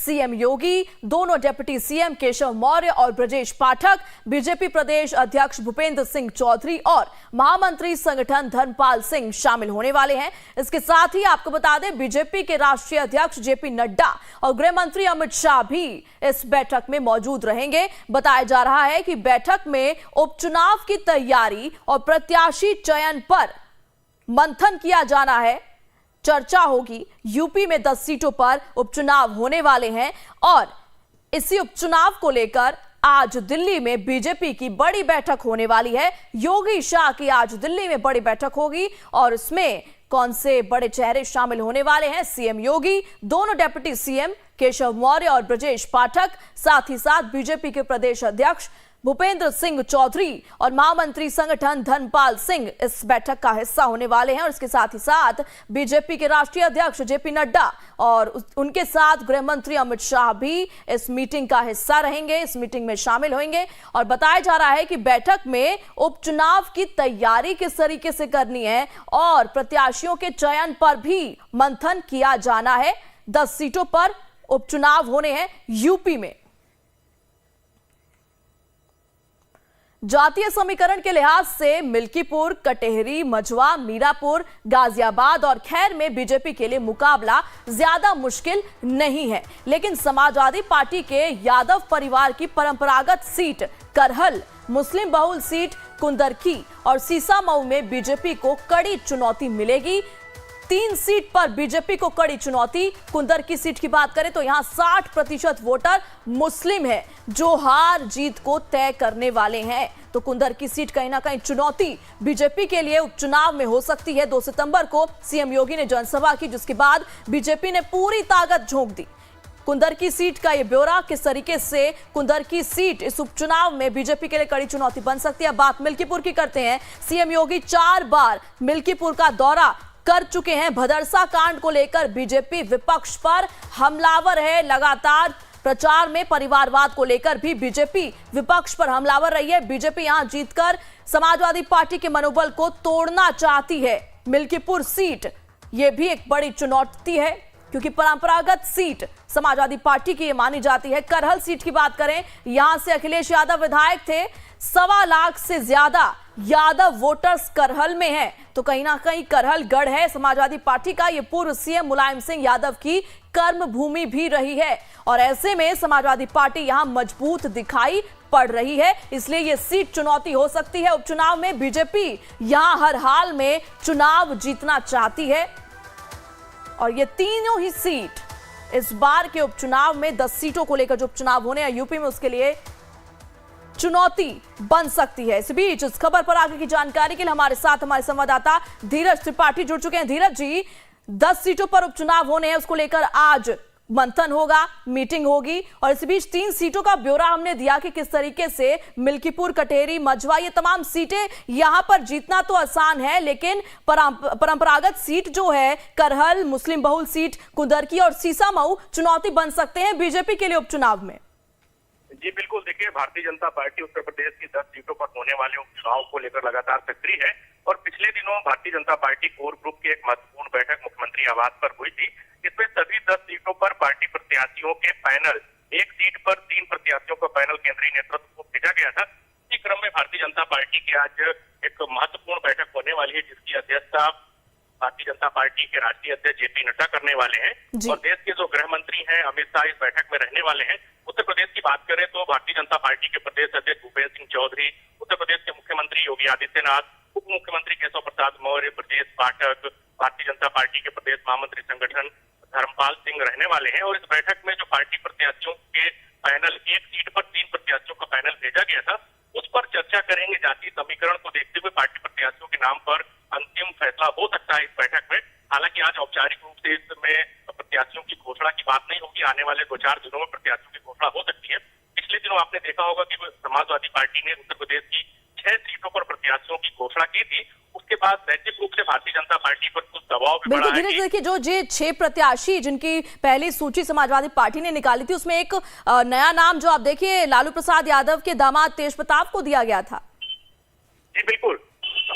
CM योगी, दोनों deputy CM Keshav Maurya और Brajesh Pathak, BJP प्रदेश अध्यक्ष भूपेंद्र सिंह चौधरी और महामंत्री संगठन धर्मपाल सिंह शामिल होने वाले हैं। इसके साथ ही आपको बता दें, बीजेपी के राष्ट्रीय अध्यक्ष जेपी नड्डा और गृह मंत्री अमित शाह भी इस बैठक में मौजूद रहेंगे। बताया जा रहा है कि बैठक में उपचुनाव की तैयारी और प्रत्याशी चयन पर मंथन किया जाना है, चर्चा होगी। यूपी में 10 सीटों पर उपचुनाव होने वाले हैं और इसी उपचुनाव को लेकर आज दिल्ली में बीजेपी की बड़ी बैठक होने वाली है। योगी शाह की आज दिल्ली में बड़ी बैठक होगी और इसमें कौन से बड़े चेहरे शामिल होने वाले हैं? सीएम योगी, दोनों डिप्टी सीएम केशव मौर्य और ब्रजेश पाठक, साथ ही साथ बीजेपी के प्रदेश अध्यक्ष भूपेंद्र सिंह चौधरी और महामंत्री संगठन धर्मपाल सिंह इस बैठक का हिस्सा होने वाले हैं। और इसके साथ ही साथ बीजेपी के राष्ट्रीय अध्यक्ष जेपी नड्डा और उनके साथ गृह मंत्री अमित शाह भी इस मीटिंग का हिस्सा रहेंगे, इस मीटिंग में शामिल होंगे। और बताया जा रहा है कि बैठक में उपचुनाव की तैयारी किस तरीके से करनी है और प्रत्याशियों के चयन पर भी मंथन किया जाना है। 10 सीटों पर उपचुनाव होने हैं यूपी में। जातीय समीकरण के लिहाज से मिल्कीपुर, कटेहरी, मझवा, मीरापुर, गाजियाबाद और खैर में बीजेपी के लिए मुकाबला ज्यादा मुश्किल नहीं है, लेकिन समाजवादी पार्टी के यादव परिवार की परंपरागत सीट करहल, मुस्लिम बहुल सीट कुंदरकी और सीसामऊ में बीजेपी को कड़ी चुनौती मिलेगी। 3 सीट पर बीजेपी को कड़ी चुनौती। कुंदर की सीट की बात करें तो यहां 60% वोटर मुस्लिम है जो हार जीत को तय करने वाले हैं। तो कुंदर की सीट कहीं ना कहीं चुनौती बीजेपी के लिए उपचुनाव में हो सकती है। 2 सितंबर को सीएम योगी ने जनसभा की, जिसके बाद बीजेपी ने पूरी ताकत झोंक दी। कुंदर की सीट का यह ब्यौरा, किस तरीके से कुंदर की सीट इस उपचुनाव में बीजेपी के लिए कड़ी चुनौती बन सकती है। बात मिल्कीपुर की करते हैं। सीएम योगी 4 बार मिल्कीपुर का दौरा कर चुके हैं। भदरसा कांड को लेकर बीजेपी विपक्ष पर हमलावर है। लगातार प्रचार में परिवारवाद को लेकर भी बीजेपी विपक्ष पर हमलावर रही है। बीजेपी यहां जीतकर समाजवादी पार्टी के मनोबल को तोड़ना चाहती है। मिल्कीपुर सीट यह भी एक बड़ी चुनौती है क्योंकि परंपरागत सीट समाजवादी पार्टी की मानी जाती है। करहल सीट की बात करें, यहां से अखिलेश यादव विधायक थे। 1.25 लाख से ज्यादा यादव वोटर्स करहल में हैं, तो कहीं ना कहीं करहल गढ़ है समाजवादी पार्टी का। ये पूर्व सीएम मुलायम सिंह यादव की कर्म भूमि भी रही है और ऐसे में समाजवादी पार्टी यहां मजबूत दिखाई पड़ रही है, इसलिए ये सीट चुनौती हो सकती है उपचुनाव में। बीजेपी यहां हर हाल में चुनाव जीतना चाहती है और ये तीनों ही सीट इस बार के उपचुनाव में 10 सीटों को लेकर जो उपचुनाव होने हैं यूपी में, उसके लिए चुनौती बन सकती है। इस बीच इस खबर पर आगे की जानकारी के लिए हमारे साथ हमारे संवाददाता धीरज त्रिपाठी जुड़ चुके हैं। धीरज जी, 10 सीटों पर उपचुनाव होने हैं, उसको लेकर आज मंथन होगा, मीटिंग होगी और इस बीच 3 सीटों का ब्यौरा हमने दिया कि किस तरीके से मिल्कीपुर, कटेहरी, मझवा, ये तमाम सीटें यहां पर जीतना तो आसान है, लेकिन परंपरागत सीट जो है करहल, मुस्लिम बहुल सीट कुंदरकी और सीसामऊ चुनौती बन सकते हैं बीजेपी के लिए उपचुनाव में। जी बिल्कुल, देखिए भारतीय जनता पार्टी उत्तर प्रदेश की 10 सीटों पर होने वाले उपचुनाव को लेकर लगातार सक्रिय है और पिछले दिनों Bharatiya Janata party core group की एक महत्वपूर्ण बैठक मुख्यमंत्री आवास पर हुई थी। इसमें सभी 10 सीटों पर पार्टी प्रत्याशियों के पैनल, एक सीट पर 3 प्रत्याशियों का पैनल केंद्रीय नेतृत्व को भेजा गया था। इसी क्रम में भारतीय जनता पार्टी की आज एक महत्वपूर्ण बैठक होने वाली है, जिसकी अध्यक्षता भारतीय जनता पार्टी के राष्ट्रीय अध्यक्ष जेपी नड्डा करने वाले हैं और देश के जो गृह मंत्री हैं अमित शाह इस बैठक में रहने वाले हैं। उत्तर प्रदेश की बात करें तो भारतीय जनता पार्टी के प्रदेश अध्यक्ष भूपेंद्र सिंह चौधरी, उत्तर प्रदेश के मुख्यमंत्री योगी आदित्यनाथ, उप मुख्यमंत्री केशव प्रसाद मौर्य, ब्रजेश पाठक, भारतीय जनता पार्टी के प्रदेश महामंत्री संगठन धर्मपाल सिंह रहने वाले हैं। और इस बैठक में जो पार्टी प्रत्याशियों के पैनल, एक सीट पर 3 प्रत्याशियों का पैनल भेजा गया था, उस पर चर्चा करेंगे। जातीय समीकरण को देखते हुए पार्टी प्रत्याशियों के नाम पर अंतिम फैसला हो सकता है इस बैठक में। हालांकि आज औपचारिक रूप से इसमें प्रत्याशियों की घोषणा की बात नहीं होगी, आने वाले 2-4 दिनों में प्रत्याशियों की घोषणा हो सकती है। पिछले दिनों आपने देखा होगा कि समाजवादी पार्टी ने उत्तर प्रदेश की 6 सीटों पर प्रत्याशियों की घोषणा की थी। उसके बाद नैतिक रूप से भारतीय जनता पार्टी पर कुछ दबाव भी बढ़ा है। देखिए, जो 6 प्रत्याशी जिनकी पहली सूची समाजवादी पार्टी ने निकाली थी, उसमें एक नया नाम जो आप देखिए लालू प्रसाद यादव के दामाद तेज प्रताप को दिया गया था। जी बिल्कुल,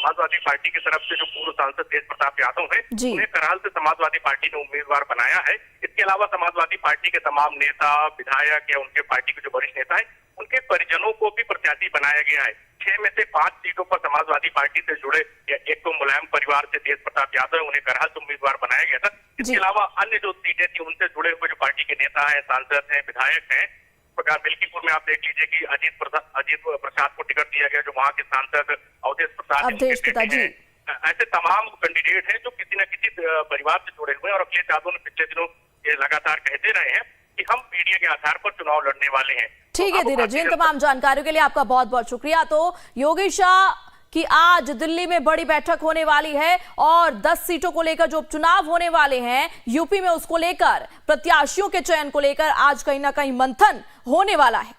समाजवादी पार्टी की तरफ से जो पूर्व सांसद तेज प्रताप यादव है, जी। उन्हें करहाल से समाजवादी पार्टी ने उम्मीदवार बनाया है। इसके अलावा समाजवादी पार्टी के तमाम नेता, विधायक या उनके पार्टी के जो वरिष्ठ नेता है, उनके परिजनों को भी प्रत्याशी बनाया गया है। 6 में से 5 सीटों पर समाजवादी पार्टी से जुड़े एक तो मुलायम परिवार से तेज प्रताप यादव है, उन्हें करहाल से उम्मीदवार बनाया गया था। इसके अलावा अन्य जो सीटें थी उनसे जुड़े हुए जो पार्टी के नेता है, सांसद हैं, विधायक हैं, प्रकार मिल्कीपुर में आप देख लीजिए कि अजीत प्रसाद को टिकट दिया गया, जो वहाँ के सांसद अवधेश प्रसाद हैं। ऐसे तमाम कैंडिडेट हैं जो किसी न किसी परिवार से जुड़े हुए हैं और अखिलेश यादव ने पिछले दिनों ये लगातार कहते रहे हैं कि हम पीडीए के आधार पर चुनाव लड़ने वाले हैं। ठीक है धीरज जी, इन तमाम जानकारियों के लिए आपका बहुत बहुत शुक्रिया। तो योगी शाह कि आज दिल्ली में बड़ी बैठक होने वाली है और 10 सीटों को लेकर जो उपचुनाव होने वाले हैं यूपी में, उसको लेकर प्रत्याशियों के चयन को लेकर आज कहीं ना कहीं मंथन होने वाला है।